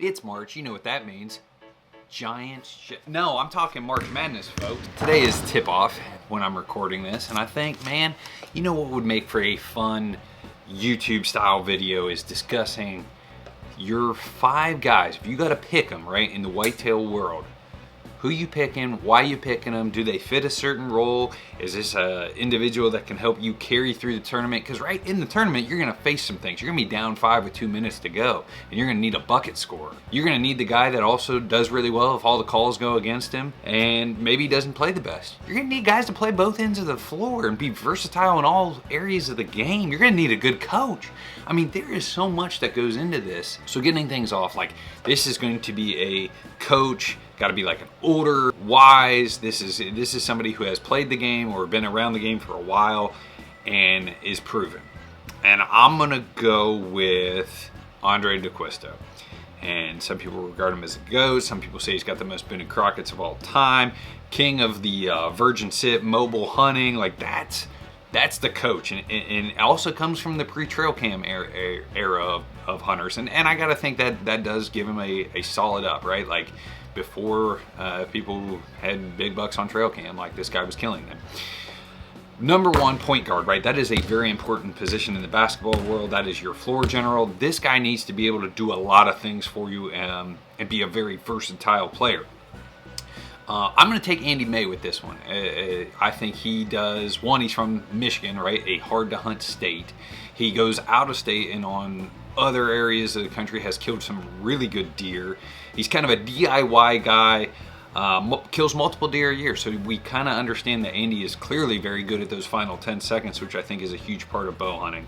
It's March, you know what that means. No, I'm talking March Madness, folks. Today is tip-off when I'm recording this, and I think, man, you know what would make for a fun YouTube-style video is discussing your 5 guys. If you gotta pick them, right, in the whitetail world, who you picking, why you picking them, do they fit a certain role? Is this an individual that can help you carry through the tournament? Because right in the tournament, you're gonna face some things. You're gonna be down 5 with 2 minutes to go, and you're gonna need a bucket scorer. You're gonna need the guy that also does really well if all the calls go against him, and maybe he doesn't play the best. You're gonna need guys to play both ends of the floor and be versatile in all areas of the game. You're gonna need a good coach. I mean, there is so much that goes into this. So getting things off, like, this is going to be a coach, got to be like an older, wise. This is somebody who has played the game or been around the game for a while and is proven. And I'm gonna go with Andre DeQuisto. And some people regard him as a GOAT. Some people say he's got the most Boone Crockett's of all time. King of the virgin sit, mobile hunting. Like, that's the coach, and it also comes from the pre-trail cam era of hunters, and I gotta think that does give him a solid up, right? Like, before people had big bucks on trail cam, like, this guy was killing them. Number 1, point guard, right? That is a very important position in the basketball world. That is your floor general. This guy needs to be able to do a lot of things for you and be a very versatile player. I'm going to take Andy May with this one. I think he does, one, he's from Michigan, right? A hard to hunt state. He goes out of state and on other areas of the country has killed some really good deer. He's kind of a DIY guy, kills multiple deer a year. So we kind of understand that Andy is clearly very good at those final 10 seconds, which I think is a huge part of bow hunting.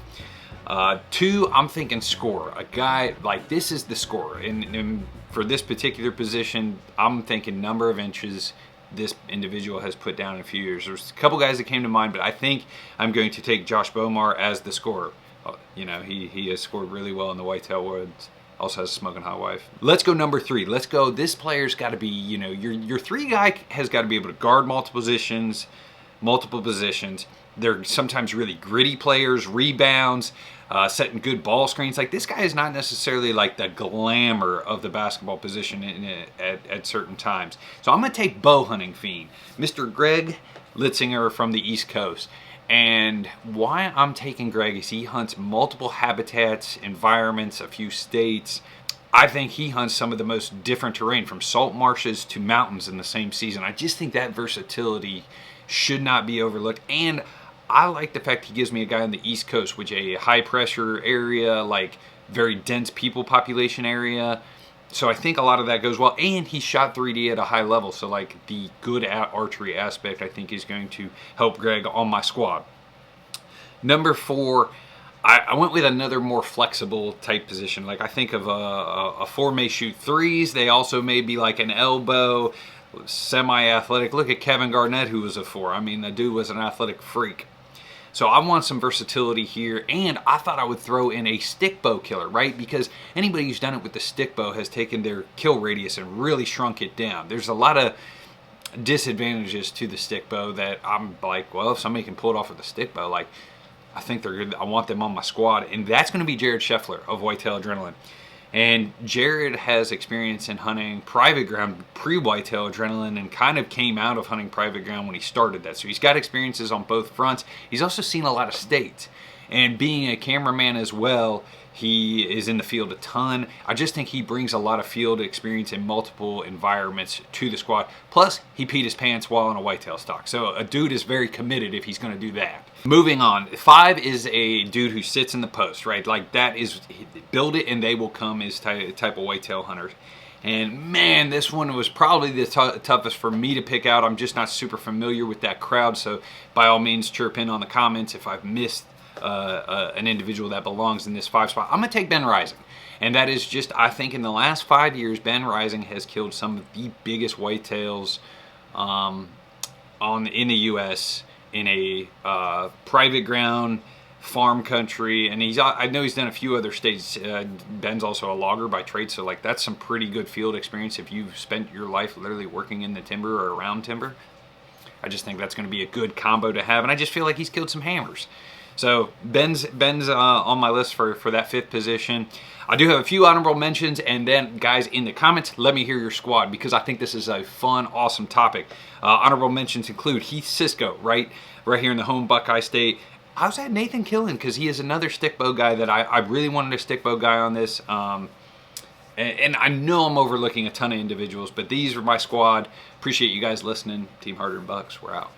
2, I'm thinking scorer. A guy, like, this is the scorer. And for this particular position, I'm thinking number of inches this individual has put down in a few years. There's a couple guys that came to mind, but I think I'm going to take Josh Beaumar as the scorer. You know, he has scored really well in the whitetail woods. Also has a smoking hot wife. Let's go number 3. Let's go. This player's got to be, you know, your 3 guy has got to be able to guard multiple positions. They're sometimes really gritty players, rebounds, setting good ball screens. Like, this guy is not necessarily like the glamour of the basketball position at certain times. So I'm going to take bow hunting fiend, Mr. Greg Litzinger from the East Coast. And why I'm taking Greg is he hunts multiple habitats, environments, a few states. I think he hunts some of the most different terrain, from salt marshes to mountains in the same season. I just think that versatility should not be overlooked. And I like the fact he gives me a guy on the East Coast, which a high pressure area, like very dense people population area. So I think a lot of that goes well. And he shot 3D at a high level. So, like, the good archery aspect, I think, is going to help Greg on my squad. Number 4, I went with another more flexible type position. Like, I think of a 4 may shoot 3s. They also may be like an elbow, semi-athletic. Look at Kevin Garnett, who was a 4. I mean, the dude was an athletic freak. So I want some versatility here, and I thought I would throw in a stick bow killer, right? Because anybody who's done it with the stick bow has taken their kill radius and really shrunk it down. There's a lot of disadvantages to the stick bow that I'm like, well, if somebody can pull it off with a stick bow, like, I think they're good. I want them on my squad, and that's going to be Jared Scheffler of Whitetail Adrenaline. And Jared has experience in hunting private ground pre-whitetail adrenaline and kind of came out of hunting private ground when he started that. So he's got experiences on both fronts. He's also seen a lot of states. And being a cameraman as well, he is in the field a ton. I just think he brings a lot of field experience in multiple environments to the squad. Plus, he peed his pants while on a whitetail stock. So a dude is very committed if he's going to do that. Moving on, 5 is a dude who sits in the post, right? Like, that is, build it and they will come is type of whitetail hunters. And man, this one was probably the toughest for me to pick out. I'm just not super familiar with that crowd. So by all means, chirp in on the comments if I've missed an individual that belongs in this 5 spot. I'm going to take Ben Rising. And that is just, I think in the last 5 years, Ben Rising has killed some of the biggest whitetails in the U.S. in a private ground, farm country, and I know he's done a few other states. Ben's also a logger by trade, so, like, that's some pretty good field experience if you've spent your life literally working in the timber or around timber. I just think that's going to be a good combo to have, and I just feel like he's killed some hammers. So Ben's on my list for that 5th position. I do have a few honorable mentions, and then guys, in the comments, let me hear your squad, because I think this is a fun, awesome topic. Honorable mentions include Heath Cisco, right here in the home Buckeye State. I was at Nathan Killen because he is another stick bow guy that I really wanted a stick bow guy on this. And I know I'm overlooking a ton of individuals, but these are my squad. Appreciate you guys listening. Team Harder and Bucks, we're out.